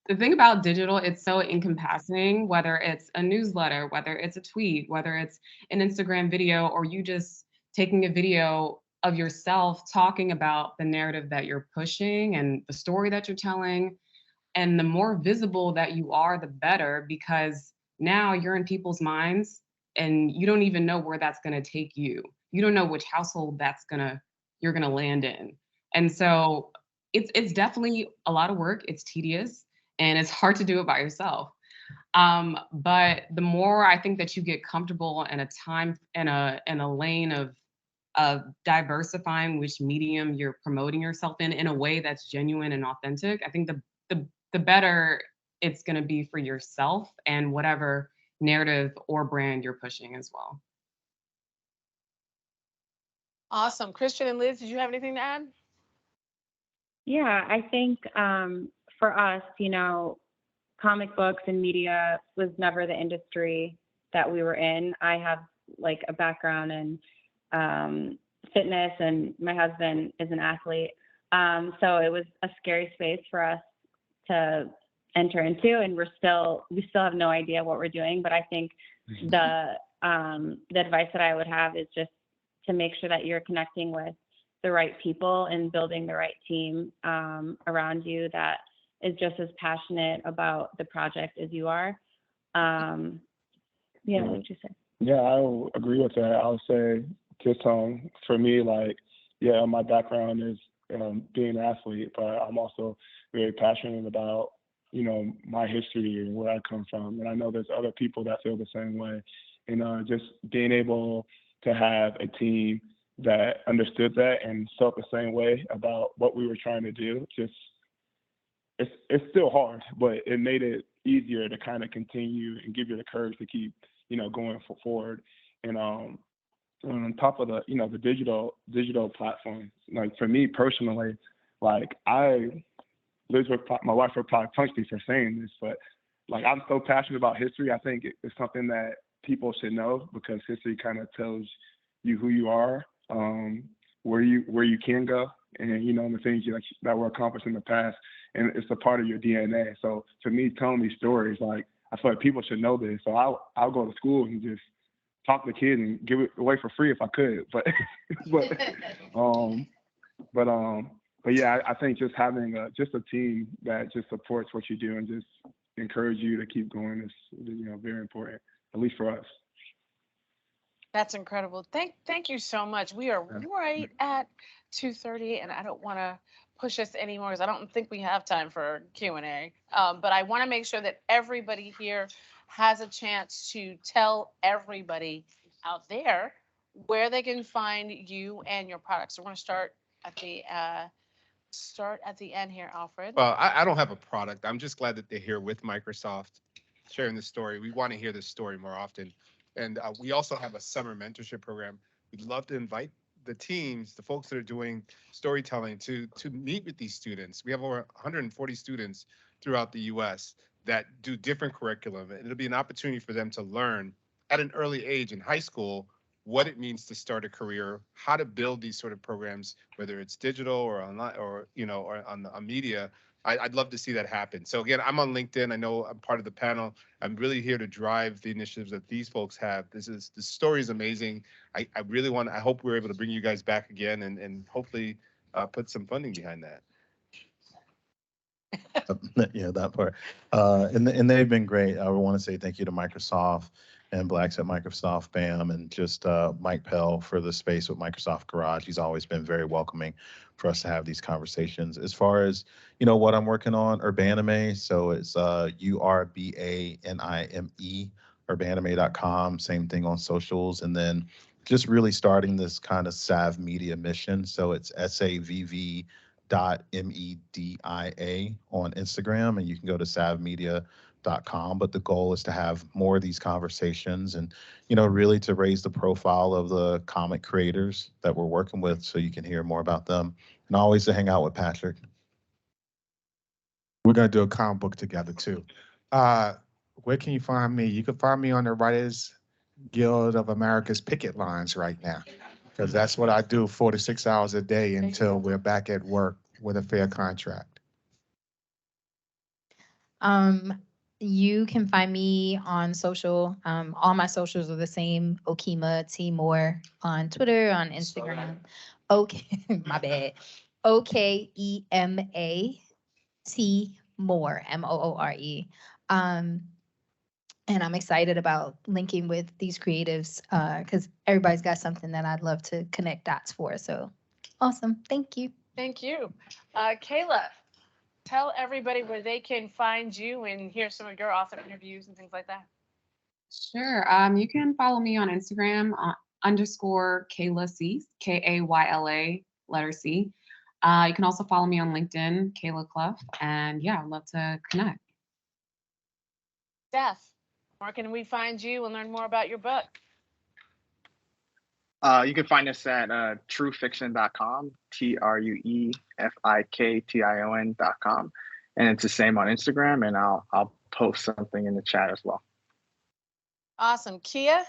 F: the thing about digital, it's so encompassing, whether it's a newsletter, whether it's a tweet, whether it's an Instagram video, or you just taking a video of yourself talking about the narrative that you're pushing and the story that you're telling. And the more visible that you are, the better, because now you're in people's minds and you don't even know where that's going to take you. You don't know which household you're going to land in. And so it's definitely a lot of work. It's tedious and it's hard to do it by yourself. But the more I think that you get comfortable in a lane of diversifying which medium you're promoting yourself in a way that's genuine and authentic, I think the better it's going to be for yourself and whatever narrative or brand you're pushing as well.
A: Awesome. Christian and Liz, did you have anything to add?
J: Yeah, I think for us, comic books and media was never the industry that we were in. I have like a background in fitness, and my husband is an athlete. So it was a scary space for us to enter into, and we still have no idea what we're doing. But I think the advice that I would have is just to make sure that you're connecting with the right people and building the right team around you that is just as passionate about the project as you are. What would you say?
I: Yeah, I will agree with that. I'll say just for me, my background is being an athlete, but I'm also very passionate about my history and where I come from, and I know there's other people that feel the same way. And just being able to have a team that understood that and felt the same way about what we were trying to do, it's still hard, but it made it easier to kind of continue and give you the courage to keep going forward. And on top of the the digital platforms, like for me personally, Liz my wife would probably punch me for saying this, but I'm so passionate about history. I think it's something that people should know, because history kind of tells you who you are, where you can go, and the things that were accomplished in the past, and it's a part of your DNA. So for me, telling these stories, I feel like people should know this. So I'll go to school and just talk to kids and give it away for free if I could. But yeah, I think just having just a team that just supports what you do and just encourage you to keep going is very important, at least for us.
A: That's incredible. Thank you so much. We are right at 2:30, and I don't want to push us anymore because I don't think we have time for Q&A. But I want to make sure that everybody here has a chance to tell everybody out there where they can find you and your products. So we're going to start at the end here, Alfred.
D: Well, I don't have a product. I'm just glad that they're here with Microsoft, sharing the story. We want to hear this story more often. And we also have a summer mentorship program. We'd love to invite the teams, the folks that are doing storytelling, to meet with these students. We have over 140 students throughout the U.S. that do different curriculum, and it'll be an opportunity for them to learn at an early age in high school what it means to start a career, how to build these sort of programs, whether it's digital or online or, or on media. I'd love to see that happen. So again, I'm on LinkedIn. I know I'm part of the panel. I'm really here to drive the initiatives that these folks have. This story is amazing. I hope we're able to bring you guys back again and hopefully put some funding behind that.
C: Yeah, that part. And they've been great. I want to say thank you to Microsoft and Blacks at Microsoft, BAM, and just Mike Pell for the space with Microsoft Garage. He's always been very welcoming for us to have these conversations. As far as, what I'm working on, Urbanime, so it's URBANIME, urbanime.com, same thing on socials, and then just really starting this kind of Savv Media mission. So it's SAVV .media on Instagram, and you can go to savvmedia.com. But the goal is to have more of these conversations and, really to raise the profile of the comic creators that we're working with so you can hear more about them. And always to hang out with Patrick.
B: We're going to do a comic book together too. Where can you find me? You can find me on the Writers Guild of America's picket lines right now, because that's what I do 4 to 6 hours a day until we're back at work with a fair contract.
E: You can find me on social. All my socials are the same. Okema T Moore on Twitter, on Instagram. Okay, my bad. OKEMA T Moore, MOORE. And I'm excited about linking with these creatives because everybody's got something that I'd love to connect dots for. So awesome. Thank you.
A: Thank you. Kayla, tell everybody where they can find you and hear some of your author interviews and things like that.
F: Sure. You can follow me on Instagram _ Kayla C, KAYLA letter C. You can also follow me on LinkedIn, Kayla Clough. And yeah, I'd love to connect.
A: Steph, where can we find you and learn more about your book?
G: You can find us at TrueFiktion.com, TrueFiktion.com, and it's the same on Instagram. And I'll post something in the chat as well.
A: Awesome. Kia,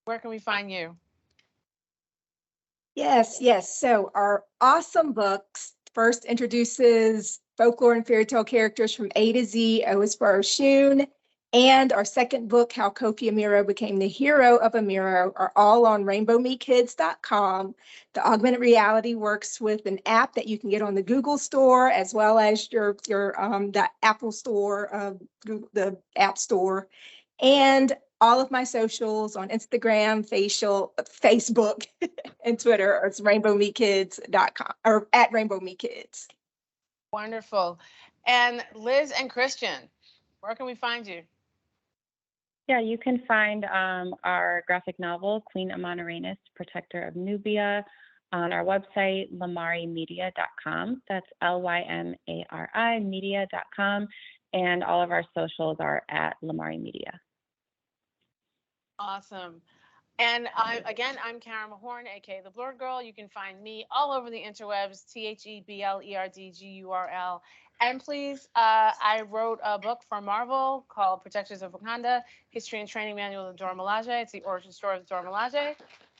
A: where can we find you?
H: Yes. So our awesome books first introduces folklore and fairy tale characters from A to Z. O is for Oshun. And our second book, How Kofi Amiro Became the Hero of Amiro, are all on rainbowmekids.com. The augmented reality works with an app that you can get on the Google Store, as well as the Apple Store, the App Store. And all of my socials on Instagram, Facebook, and Twitter is rainbowmekids.com or at rainbowmekids.
A: Wonderful. And Liz and Christian, where can we find you?
J: Yeah, you can find our graphic novel, Queen Amanirenas, Protector of Nubia, on our website, lymarimedia.com. That's LYMARI media.com. And all of our socials are at Lymari Media.
A: Awesome. And I'm Karama Horne, aka the Blurred Girl. You can find me all over the interwebs, THEBLERDGURL. And please, I wrote a book for Marvel called Protectors of Wakanda, History and Training Manual of Dora Milaje. It's the origin story of Dora Milaje.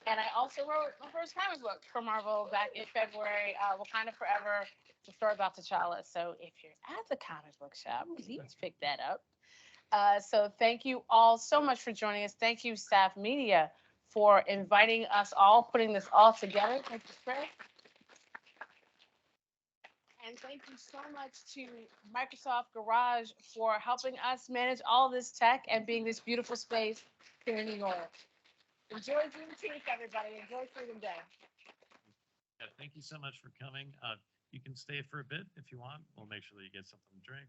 A: And I also wrote my first comic book for Marvel back in February, Wakanda Forever, the story about T'Challa. So if you're at the comic book shop, please pick that up. So thank you all so much for joining us. Thank you, Savv Media, for inviting us all, putting this all together. Thank you, Chris. And thank you so much to Microsoft Garage for helping us manage all this tech and being this beautiful space here in New York. Enjoy Juneteenth, everybody. Enjoy Freedom Day.
K: Yeah, thank you so much for coming. You can stay for a bit if you want. We'll make sure that you get something to drink.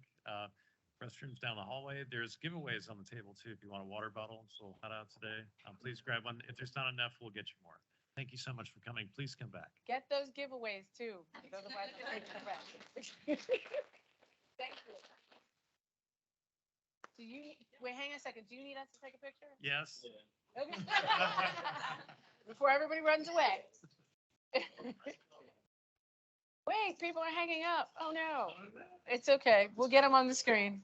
K: Restrooms down the hallway. There's giveaways on the table too. If you want a water bottle, so hot out today. Please grab one. If there's not enough, we'll get you more. Thank you so much for coming. Please come back.
A: Get those giveaways too. Otherwise, thank you. Wait, hang on a second. Do you need us to take a picture?
K: Yes.
A: Yeah. Okay. Before everybody runs away. Wait, people are hanging up. Oh no. It's okay. We'll get them on the screen.